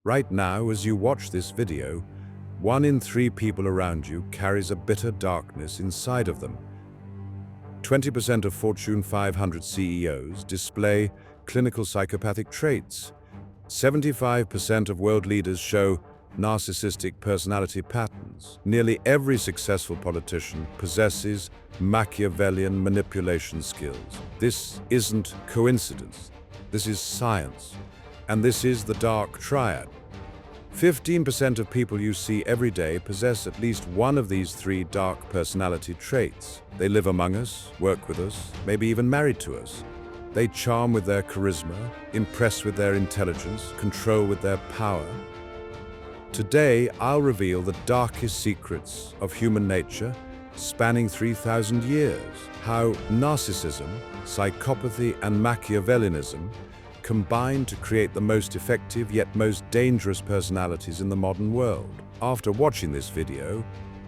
Right now, as you watch this video, 1 in 3 people around you carries a bitter darkness inside of them. 20% of Fortune 500 CEOs display clinical psychopathic traits. 75% of world leaders show narcissistic personality patterns. Nearly every successful politician possesses Machiavellian manipulation skills. This isn't coincidence. This is science. And this is the dark triad. 15% of people you see every day possess at least one of these 3 dark personality traits. They live among us, work with us, maybe even married to us. They charm with their charisma, impress with their intelligence, control with their power. Today, I'll reveal the darkest secrets of human nature, spanning 3,000 years. How narcissism, psychopathy, and Machiavellianism combine to create the most effective yet most dangerous personalities in the modern world. After watching this video,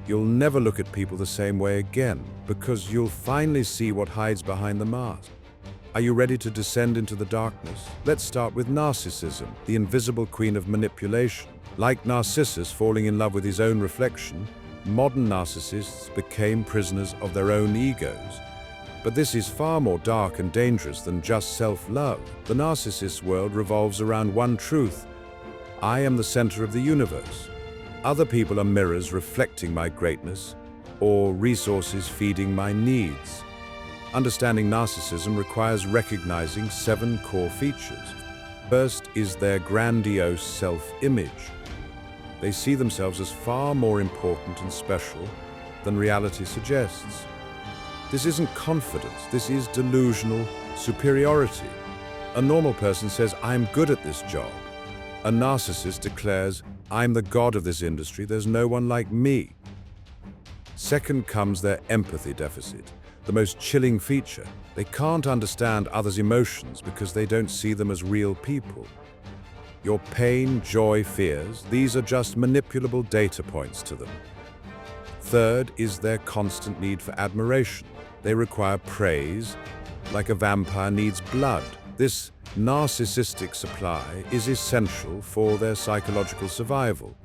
you'll never look at people the same way again, because you'll finally see what hides behind the mask. Are you ready to descend into the darkness? Let's start with narcissism, the invisible queen of manipulation. Like Narcissus falling in love with his own reflection, modern narcissists became prisoners of their own egos. But this is far more dark and dangerous than just self-love. The narcissist world revolves around one truth: I am the center of the universe. Other people are mirrors reflecting my greatness, or resources feeding my needs. Understanding narcissism requires recognizing 7 core features. First is their grandiose self-image. They see themselves as far more important and special than reality suggests. This isn't confidence, this is delusional superiority. A normal person says, I'm good at this job. A narcissist declares, I'm the god of this industry, there's no one like me. Second comes their empathy deficit, the most chilling feature. They can't understand others' emotions because they don't see them as real people. Your pain, joy, fears, these are just manipulable data points to them. Third is their constant need for admiration. They require praise, like a vampire needs blood. This narcissistic supply is essential for their psychological survival.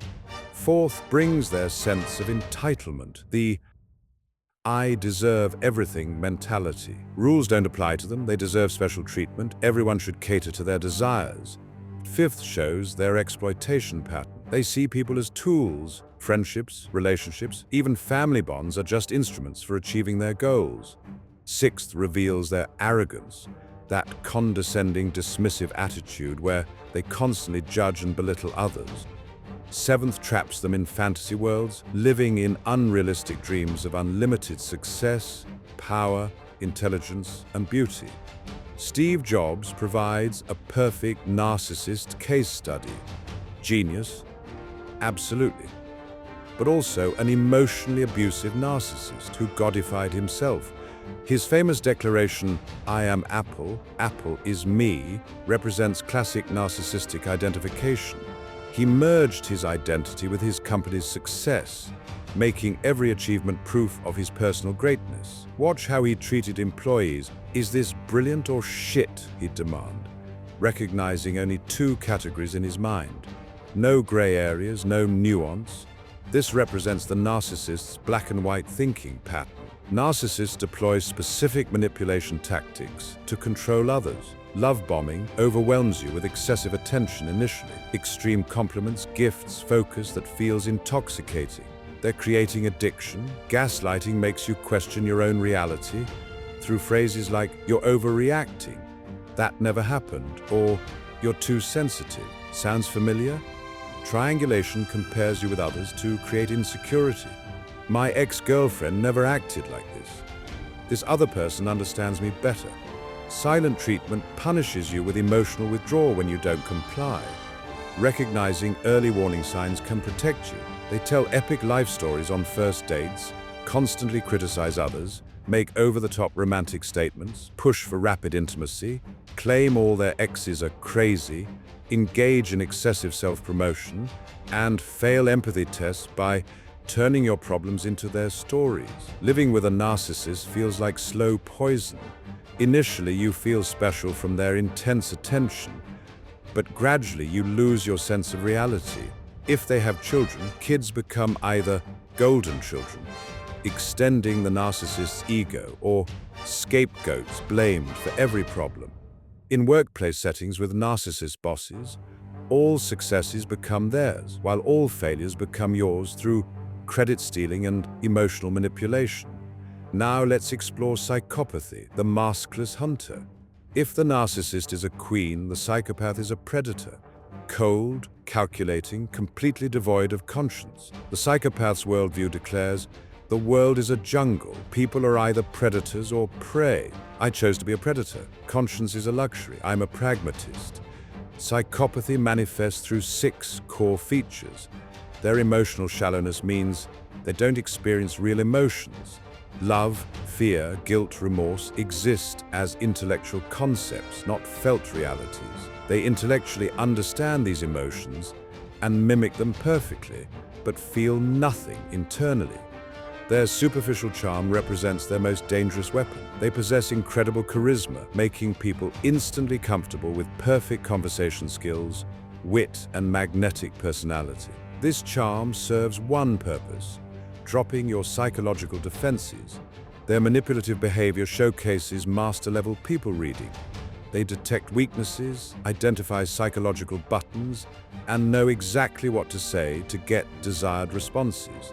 Fourth brings their sense of entitlement, the I deserve everything mentality. Rules don't apply to them, they deserve special treatment, everyone should cater to their desires. Fifth shows their exploitation pattern. They see people as tools. Friendships, relationships, even family bonds are just instruments for achieving their goals. Sixth reveals their arrogance, that condescending, dismissive attitude where they constantly judge and belittle others. Seventh traps them in fantasy worlds, living in unrealistic dreams of unlimited success, power, intelligence, and beauty. Steve Jobs provides a perfect narcissist case study. Genius? Absolutely. But also an emotionally abusive narcissist who godified himself. His famous declaration, I am Apple, Apple is me, represents classic narcissistic identification. He merged his identity with his company's success, making every achievement proof of his personal greatness. Watch how he treated employees. Is this brilliant or shit, he'd demand, recognizing only 2 categories in his mind. No gray areas, no nuance. This represents the narcissist's black and white thinking pattern. Narcissists deploy specific manipulation tactics to control others. Love bombing overwhelms you with excessive attention initially. Extreme compliments, gifts, focus that feels intoxicating. They're creating addiction. Gaslighting makes you question your own reality through phrases like, you're overreacting, that never happened, or you're too sensitive. Sounds familiar? Triangulation compares you with others to create insecurity. My ex-girlfriend never acted like this. This other person understands me better. Silent treatment punishes you with emotional withdrawal when you don't comply. Recognizing early warning signs can protect you. They tell epic life stories on first dates, constantly criticize others, make over-the-top romantic statements, push for rapid intimacy, claim all their exes are crazy, engage in excessive self-promotion, and fail empathy tests by turning your problems into their stories. Living with a narcissist feels like slow poison. Initially, you feel special from their intense attention, but gradually you lose your sense of reality. If they have children, kids become either golden children, extending the narcissist's ego, or scapegoats blamed for every problem. In workplace settings with narcissist bosses, all successes become theirs, while all failures become yours through credit stealing and emotional manipulation. Now let's explore psychopathy, the maskless hunter. If the narcissist is a queen, the psychopath is a predator. Cold, calculating, completely devoid of conscience. The psychopath's worldview declares, the world is a jungle. People are either predators or prey. I chose to be a predator. Conscience is a luxury. I'm a pragmatist. Psychopathy manifests through 6 core features. Their emotional shallowness means they don't experience real emotions. Love, fear, guilt, remorse exist as intellectual concepts, not felt realities. They intellectually understand these emotions and mimic them perfectly, but feel nothing internally. Their superficial charm represents their most dangerous weapon. They possess incredible charisma, making people instantly comfortable with perfect conversation skills, wit, and magnetic personality. This charm serves one purpose: dropping your psychological defenses. Their manipulative behavior showcases master-level people reading. They detect weaknesses, identify psychological buttons, and know exactly what to say to get desired responses.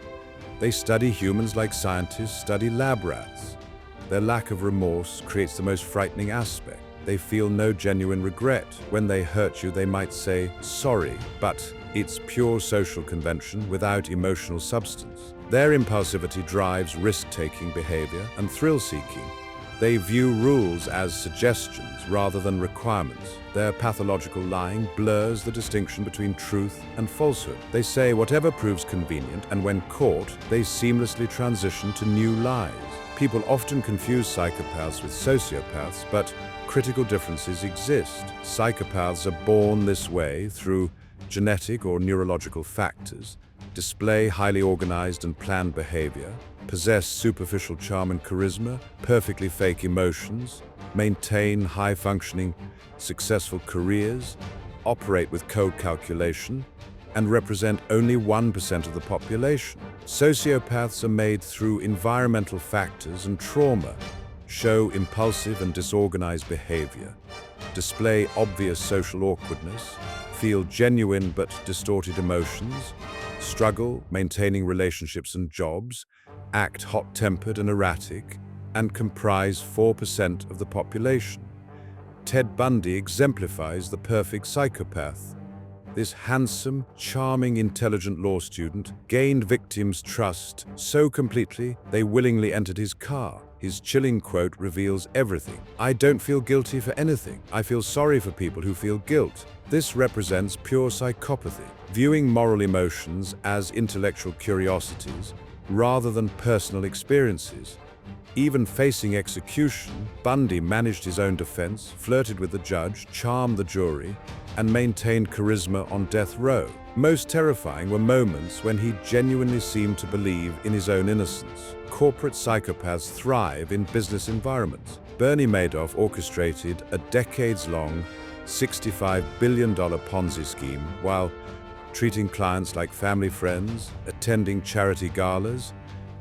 They study humans like scientists study lab rats. Their lack of remorse creates the most frightening aspect. They feel no genuine regret. When they hurt you, they might say, sorry, but it's pure social convention without emotional substance. Their impulsivity drives risk-taking behavior and thrill-seeking. They view rules as suggestions rather than requirements. Their pathological lying blurs the distinction between truth and falsehood. They say whatever proves convenient, and when caught, they seamlessly transition to new lies. People often confuse psychopaths with sociopaths, but critical differences exist. Psychopaths are born this way through genetic or neurological factors, display highly organized and planned behavior, possess superficial charm and charisma, perfectly fake emotions, maintain high-functioning, successful careers, operate with code calculation, and represent only 1% of the population. Sociopaths are made through environmental factors and trauma, show impulsive and disorganized behavior, display obvious social awkwardness, feel genuine but distorted emotions, struggle maintaining relationships and jobs, act hot-tempered and erratic, and comprise 4% of the population. Ted Bundy exemplifies the perfect psychopath. This handsome, charming, intelligent law student gained victims' trust so completely they willingly entered his car. His chilling quote reveals everything. "I don't feel guilty for anything. I feel sorry for people who feel guilt." This represents pure psychopathy, viewing moral emotions as intellectual curiosities rather than personal experiences. Even facing execution, Bundy managed his own defense, flirted with the judge, charmed the jury, and maintained charisma on death row. Most terrifying were moments when he genuinely seemed to believe in his own innocence. Corporate psychopaths thrive in business environments. Bernie Madoff orchestrated a decades-long $65 billion Ponzi scheme while treating clients like family friends, attending charity galas,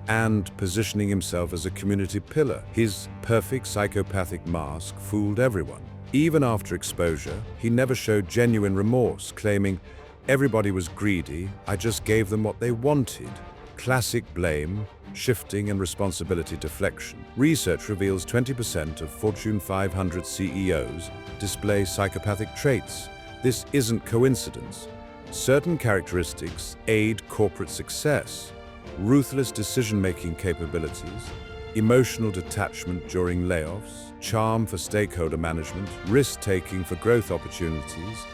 and positioning himself as a community pillar. His perfect psychopathic mask fooled everyone. Even after exposure, he never showed genuine remorse, claiming, "Everybody was greedy, I just gave them what they wanted." Classic blame, shifting, and responsibility deflection. Research reveals 20% of Fortune 500 CEOs display psychopathic traits. This isn't coincidence. Certain characteristics aid corporate success: ruthless decision-making capabilities, emotional detachment during layoffs, charm for stakeholder management, risk-taking for growth opportunities,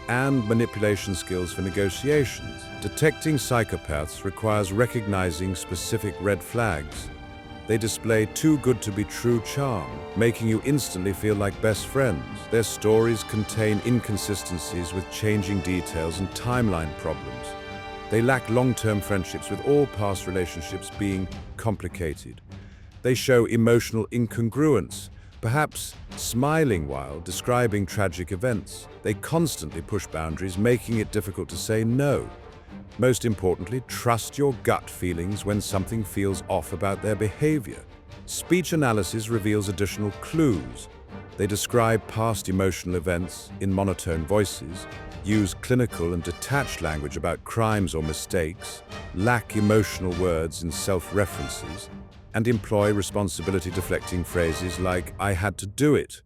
and manipulation skills for negotiations. Detecting psychopaths requires recognizing specific red flags. They display too good to be true charm, making you instantly feel like best friends. Their stories contain inconsistencies with changing details and timeline problems. They lack long-term friendships, with all past relationships being complicated. They show emotional incongruence, perhaps smiling while describing tragic events. They constantly push boundaries, making it difficult to say no. Most importantly, trust your gut feelings when something feels off about their behavior. Speech analysis reveals additional clues. They describe past emotional events in monotone voices, use clinical and detached language about crimes or mistakes, lack emotional words in self-references, and employ responsibility-deflecting phrases like, "I had to do it."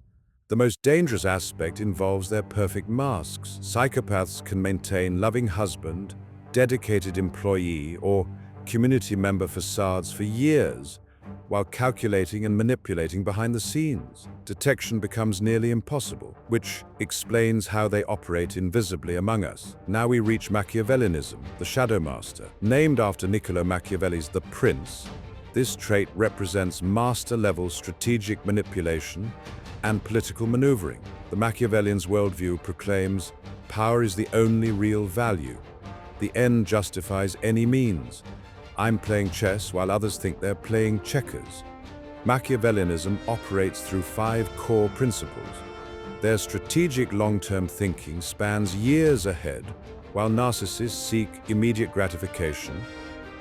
The most dangerous aspect involves their perfect masks. Psychopaths can maintain loving husband, dedicated employee, or community member facades for years, while calculating and manipulating behind the scenes. Detection becomes nearly impossible, which explains how they operate invisibly among us. Now we reach Machiavellianism, the shadow master. Named after Niccolò Machiavelli's The Prince, this trait represents master-level strategic manipulation and political maneuvering. The Machiavellian's worldview proclaims, power is the only real value. The end justifies any means. I'm playing chess while others think they're playing checkers. Machiavellianism operates through 5 core principles. Their strategic long-term thinking spans years ahead, while narcissists seek immediate gratification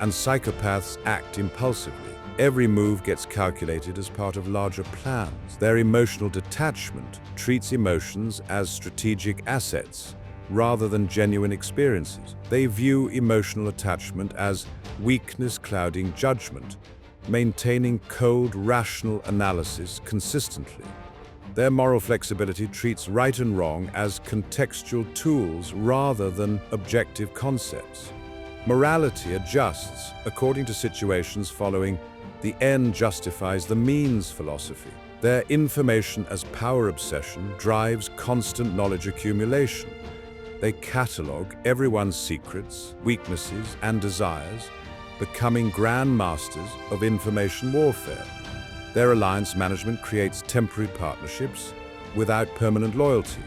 and psychopaths act impulsively. Every move gets calculated as part of larger plans. Their emotional detachment treats emotions as strategic assets rather than genuine experiences. They view emotional attachment as weakness clouding judgment, maintaining cold, rational analysis consistently. Their moral flexibility treats right and wrong as contextual tools rather than objective concepts. Morality adjusts according to situations following the end justifies the means philosophy. Their information as power obsession drives constant knowledge accumulation. They catalog everyone's secrets, weaknesses, and desires, becoming grand masters of information warfare. Their alliance management creates temporary partnerships without permanent loyalty.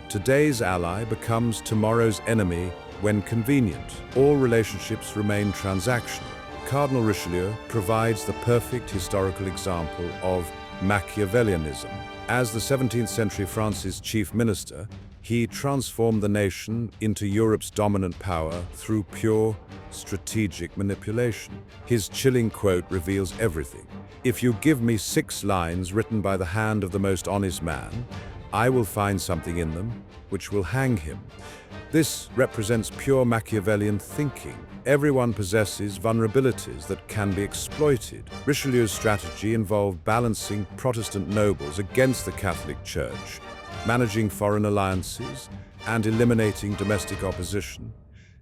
Today's ally becomes tomorrow's enemy when convenient. All relationships remain transactional. Cardinal Richelieu provides the perfect historical example of Machiavellianism. As the 17th century France's chief minister, he transformed the nation into Europe's dominant power through pure strategic manipulation. His chilling quote reveals everything. "If you give me 6 lines written by the hand of the most honest man, I will find something in them which will hang him." This represents pure Machiavellian thinking. Everyone possesses vulnerabilities that can be exploited. Richelieu's strategy involved balancing Protestant nobles against the Catholic Church, managing foreign alliances, and eliminating domestic opposition.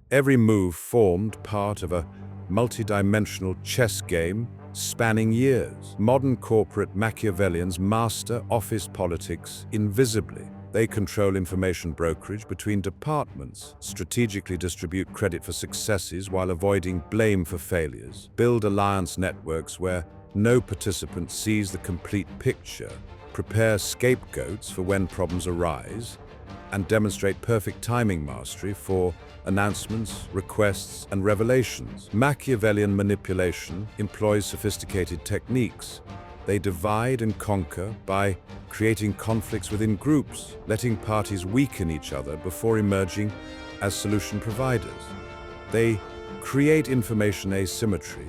Every move formed part of a multidimensional chess game spanning years. Modern corporate Machiavellians master office politics invisibly. They control information brokerage between departments, strategically distribute credit for successes while avoiding blame for failures, build alliance networks where no participant sees the complete picture, prepare scapegoats for when problems arise, and demonstrate perfect timing mastery for announcements, requests, and revelations. Machiavellian manipulation employs sophisticated techniques. They divide and conquer by creating conflicts within groups, letting parties weaken each other before emerging as solution providers. They create information asymmetry,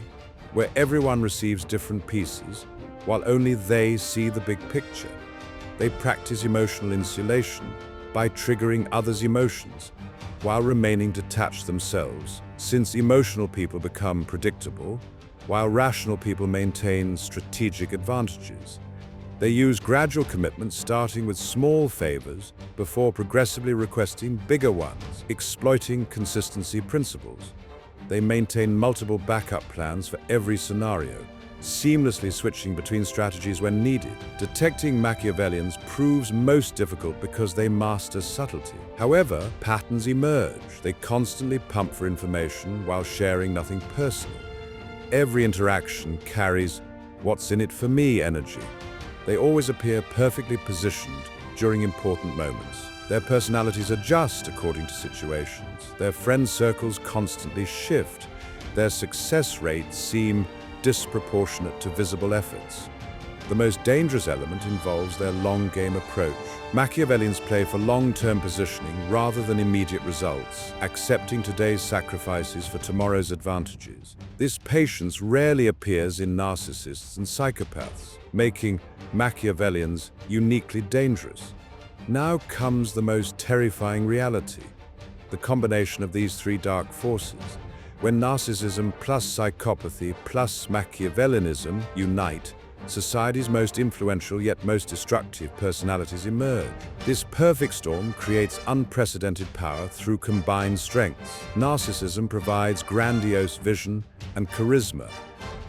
where everyone receives different pieces, while only they see the big picture. They practice emotional insulation by triggering others' emotions, while remaining detached themselves, since emotional people become predictable, while rational people maintain strategic advantages. They use gradual commitments starting with small favors before progressively requesting bigger ones, exploiting consistency principles. They maintain multiple backup plans for every scenario, seamlessly switching between strategies when needed. Detecting Machiavellians proves most difficult because they master subtlety. However, patterns emerge. They constantly pump for information while sharing nothing personal. Every interaction carries "what's in it for me" energy. They always appear perfectly positioned during important moments. Their personalities adjust according to situations. Their friend circles constantly shift. Their success rates seem disproportionate to visible efforts. The most dangerous element involves their long-game approach. Machiavellians play for long-term positioning rather than immediate results, accepting today's sacrifices for tomorrow's advantages. This patience rarely appears in narcissists and psychopaths, making Machiavellians uniquely dangerous. Now comes the most terrifying reality: the combination of these three dark forces. When narcissism plus psychopathy plus Machiavellianism unite, society's most influential yet most destructive personalities emerge. This perfect storm creates unprecedented power through combined strengths. Narcissism provides grandiose vision and charisma,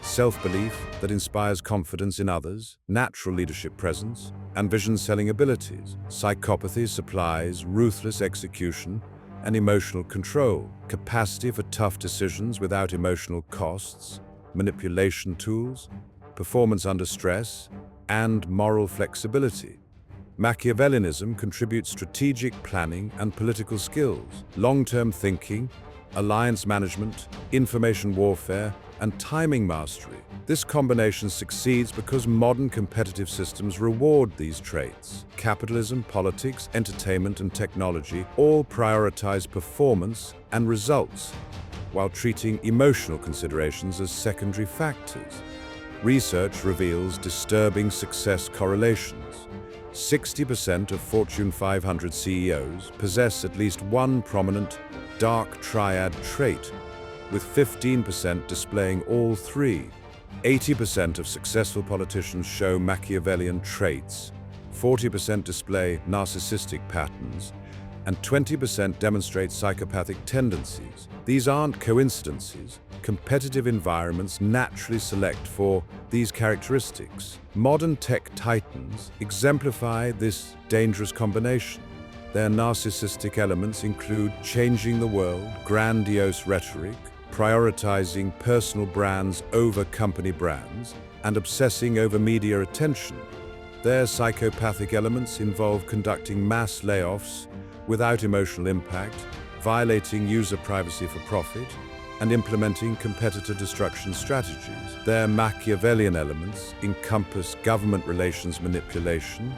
self-belief that inspires confidence in others, natural leadership presence, and vision-selling abilities. Psychopathy supplies ruthless execution and emotional control, capacity for tough decisions without emotional costs, manipulation tools, performance under stress, and moral flexibility. Machiavellianism contributes strategic planning and political skills, long-term thinking, alliance management, information warfare, and timing mastery. This combination succeeds because modern competitive systems reward these traits. Capitalism, politics, entertainment, and technology all prioritize performance and results, while treating emotional considerations as secondary factors. Research reveals disturbing success correlations. 60% of Fortune 500 CEOs possess at least one prominent dark triad trait, with 15% displaying all three. 80% of successful politicians show Machiavellian traits, 40% display narcissistic patterns, and 20% demonstrate psychopathic tendencies. These aren't coincidences. Competitive environments naturally select for these characteristics. Modern tech titans exemplify this dangerous combination. Their narcissistic elements include changing the world, grandiose rhetoric, prioritizing personal brands over company brands, and obsessing over media attention. Their psychopathic elements involve conducting mass layoffs without emotional impact, violating user privacy for profit, and implementing competitor destruction strategies. Their Machiavellian elements encompass government relations manipulation,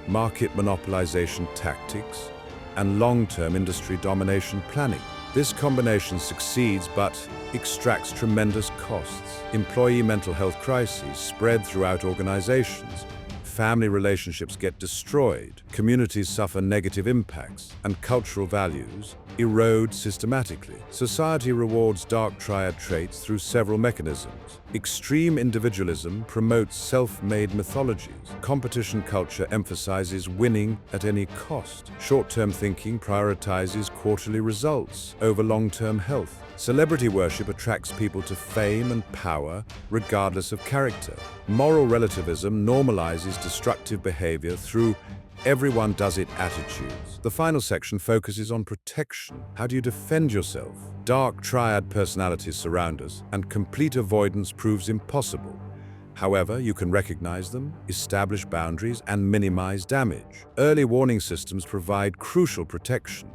market monopolization tactics, and long-term industry domination planning. This combination succeeds but extracts tremendous costs. Employee mental health crises spread throughout organizations. Family relationships get destroyed, communities suffer negative impacts, and cultural values erode systematically. Society rewards dark triad traits through several mechanisms. Extreme individualism promotes self-made mythologies. Competition culture emphasizes winning at any cost. Short-term thinking prioritizes quarterly results over long-term health. Celebrity worship attracts people to fame and power, regardless of character. Moral relativism normalizes destructive behavior through everyone does it attitudes. The final section focuses on protection. How do you defend yourself? Dark triad personalities surround us, and complete avoidance proves impossible. However, you can recognize them, establish boundaries, and minimize damage. Early warning systems provide crucial protection.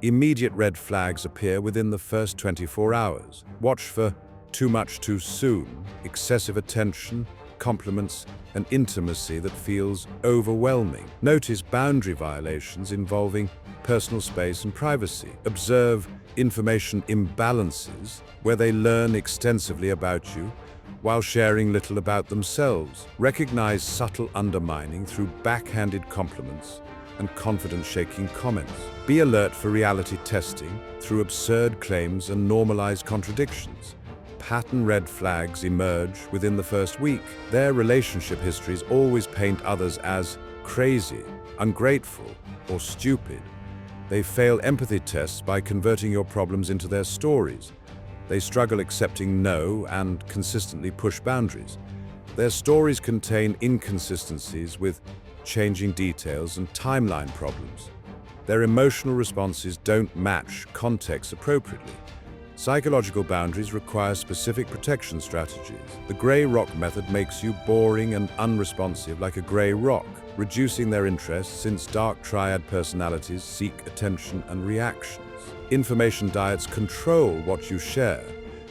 Immediate red flags appear within the first 24 hours. Watch for too much too soon, excessive attention, compliments, and intimacy that feels overwhelming. Notice boundary violations involving personal space and privacy. Observe information imbalances where they learn extensively about you while sharing little about themselves. Recognize subtle undermining through backhanded compliments and confidence-shaking comments. Be alert for reality testing through absurd claims and normalized contradictions. Pattern red flags emerge within the first week. Their relationship histories always paint others as crazy, ungrateful, or stupid. They fail empathy tests by converting your problems into their stories. They struggle accepting no and consistently push boundaries. Their stories contain inconsistencies with changing details and timeline problems. Their emotional responses don't match context appropriately. Psychological boundaries require specific protection strategies. The gray rock method makes you boring and unresponsive like a gray rock, reducing their interest since dark triad personalities seek attention and reactions. Information diets control what you share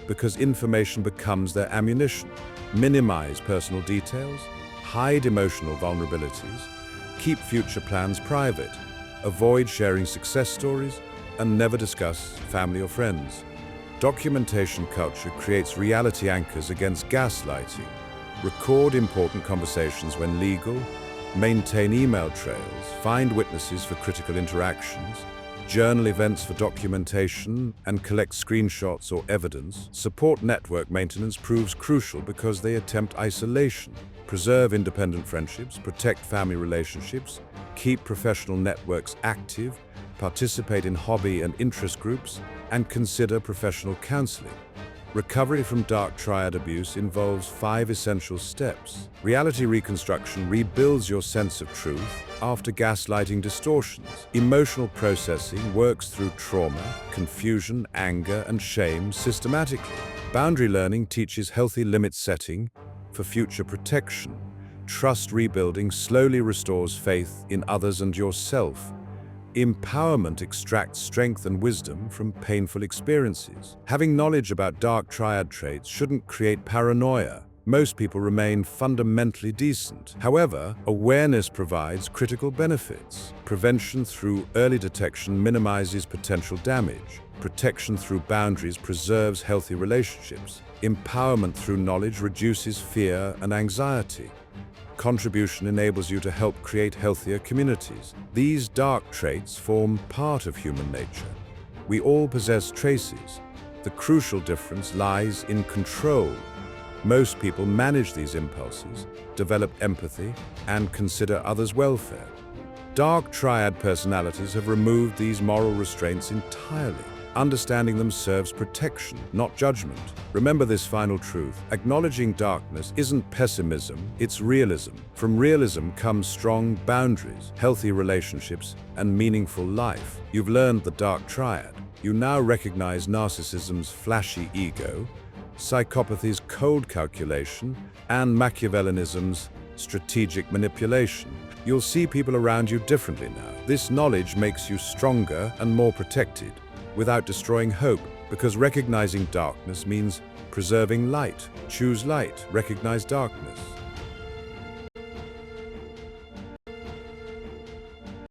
because information becomes their ammunition. Minimize personal details, hide emotional vulnerabilities, keep future plans private, avoid sharing success stories, and never discuss family or friends. Documentation culture creates reality anchors against gaslighting. Record important conversations when legal, maintain email trails, find witnesses for critical interactions, journal events for documentation, and collect screenshots or evidence. Support network maintenance proves crucial because they attempt isolation, preserve independent friendships, protect family relationships, keep professional networks active, participate in hobby and interest groups, and consider professional counseling. Recovery from dark triad abuse involves 5 essential steps. Reality reconstruction rebuilds your sense of truth after gaslighting distortions. Emotional processing works through trauma, confusion, anger, and shame systematically. Boundary learning teaches healthy limit setting for future protection. Trust rebuilding slowly restores faith in others and yourself. Empowerment extracts strength and wisdom from painful experiences. Having knowledge about dark triad traits shouldn't create paranoia. Most people remain fundamentally decent. However, awareness provides critical benefits. Prevention through early detection minimizes potential damage. Protection through boundaries preserves healthy relationships. Empowerment through knowledge reduces fear and anxiety. Contribution enables you to help create healthier communities. These dark traits form part of human nature. We all possess traces. The crucial difference lies in control. Most people manage these impulses, develop empathy, and consider others' welfare. Dark triad personalities have removed these moral restraints entirely. Understanding them serves protection, not judgment. Remember this final truth: acknowledging darkness isn't pessimism, it's realism. From realism comes strong boundaries, healthy relationships, and meaningful life. You've learned the dark triad. You now recognize narcissism's flashy ego, psychopathy's cold calculation, and Machiavellianism's strategic manipulation. You'll see people around you differently now. This knowledge makes you stronger and more protected, without destroying hope, because recognizing darkness means preserving light. Choose light, recognize darkness.